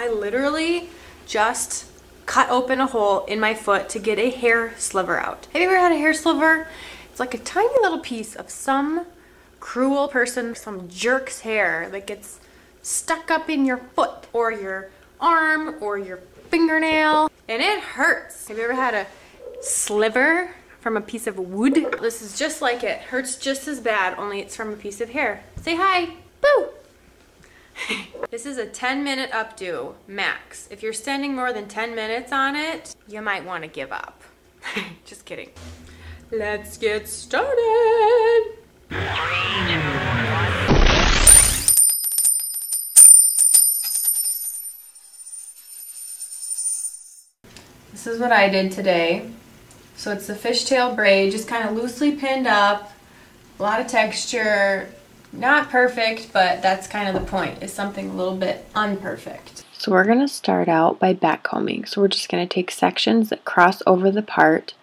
I literally just cut open a hole in my foot to get a hair sliver out. Have you ever had a hair sliver? It's like a tiny little piece of some cruel person, some jerk's hair that gets stuck up in your foot or your arm or your fingernail, and it hurts. Have you ever had a sliver from a piece of wood? This is just like it. Hurts just as bad, only it's from a piece of hair. Say hi. Boo! This is a 10-minute updo max. If you're spending more than 10 minutes on it, you might want to give up. Just kidding. Let's get started. 3, 2, 1. This is what I did today. So it's the fishtail braid, just kind of loosely pinned up, a lot of texture. Not perfect, but that's kind of the point, is something a little bit unperfect. So we're going to start out by backcombing. So we're just going to take sections that cross over the part,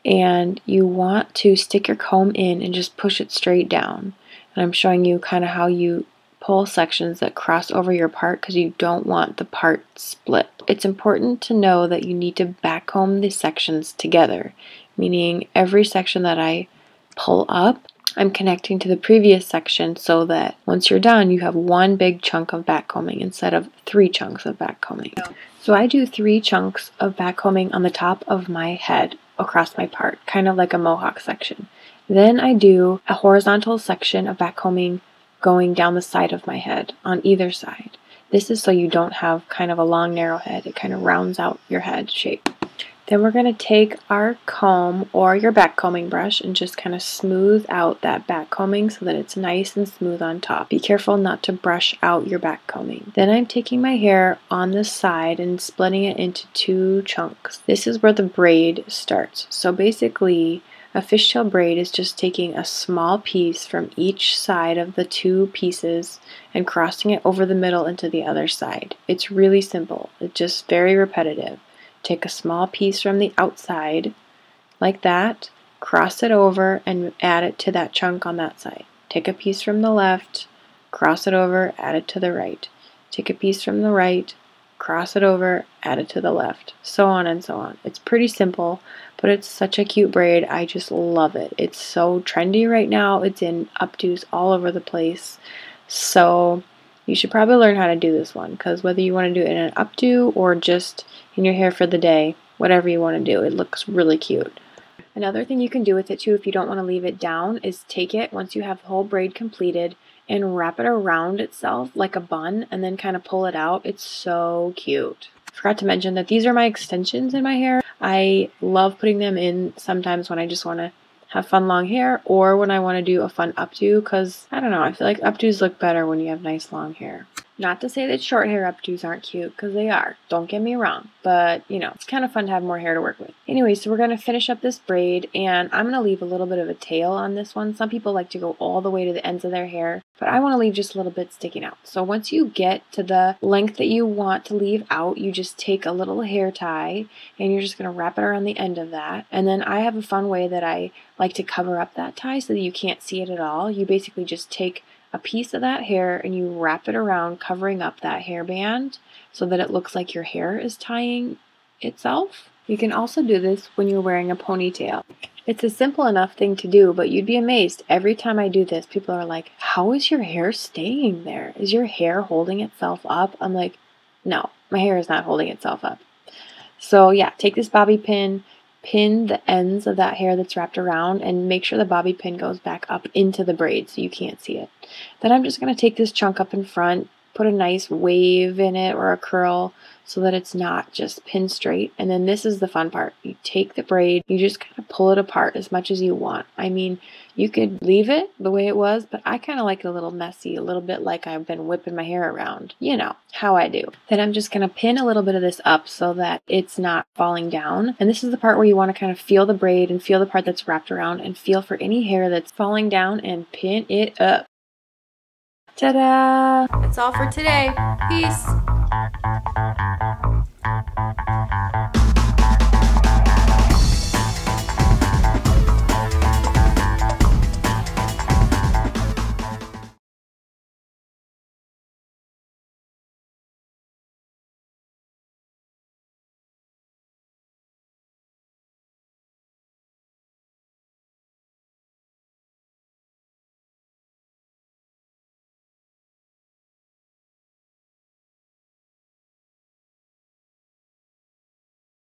and you want to stick your comb in and just push it straight down. And I'm showing you kind of how you pull sections that cross over your part because you don't want the part split. It's important to know that you need to backcomb the sections together, meaning every section that I pull up, I'm connecting to the previous section so that once you're done, you have one big chunk of backcombing instead of 3 chunks of backcombing. So I do 3 chunks of backcombing on the top of my head across my part, kind of like a mohawk section. Then I do a horizontal section of backcombing going down the side of my head on either side. This is so you don't have kind of a long narrow head. It kind of rounds out your head shape. Then we're going to take our comb or your backcombing brush and just kind of smooth out that backcombing so that it's nice and smooth on top. Be careful not to brush out your backcombing. Then I'm taking my hair on the side and splitting it into 2 chunks. This is where the braid starts. So basically, a fishtail braid is just taking a small piece from each side of the 2 pieces and crossing it over the middle into the other side. It's really simple. It's just very repetitive. Take a small piece from the outside, like that, cross it over and add it to that chunk on that side. Take a piece from the left, cross it over, add it to the right. Take a piece from the right, cross it over, add it to the left. So on and so on. It's pretty simple, but it's such a cute braid. I just love it. It's so trendy right now. It's in updos all over the place. So you should probably learn how to do this one, because whether you want to do it in an updo or just in your hair for the day, whatever you want to do, it looks really cute. Another thing you can do with it too, if you don't want to leave it down, is take it once you have the whole braid completed and wrap it around itself like a bun and then kind of pull it out. It's so cute. I forgot to mention that these are my extensions in my hair. I love putting them in sometimes when I just want to have fun long hair or when I want to do a fun updo, because I don't know, I feel like updos look better when you have nice long hair. Not to say that short hair updos aren't cute, because they are. Don't get me wrong. But, you know, it's kind of fun to have more hair to work with. Anyway, so we're going to finish up this braid, and I'm going to leave a little bit of a tail on this one. Some people like to go all the way to the ends of their hair, but I want to leave just a little bit sticking out. So once you get to the length that you want to leave out, you just take a little hair tie, and you're just going to wrap it around the end of that. And then I have a fun way that I like to cover up that tie so that you can't see it at all. You basically just take a piece of that hair and you wrap it around, covering up that hairband so that it looks like your hair is tying itself. You can also do this when you're wearing a ponytail. It's a simple enough thing to do, but you'd be amazed. Every time I do this, people are like, how is your hair staying there? Is your hair holding itself up? I'm like, no, my hair is not holding itself up. So yeah, take this bobby pin, pin the ends of that hair that's wrapped around, and make sure the bobby pin goes back up into the braid so you can't see it. Then I'm just going to take this chunk up in front, put a nice wave in it or a curl so that it's not just pinned straight. And then this is the fun part. You take the braid, you just kind of pull it apart as much as you want. I mean, you could leave it the way it was, but I kind of like it a little messy, a little bit like I've been whipping my hair around. You know, how I do. Then I'm just going to pin a little bit of this up so that it's not falling down. And this is the part where you want to kind of feel the braid and feel the part that's wrapped around and feel for any hair that's falling down and pin it up. Ta-da! That's all for today. Peace!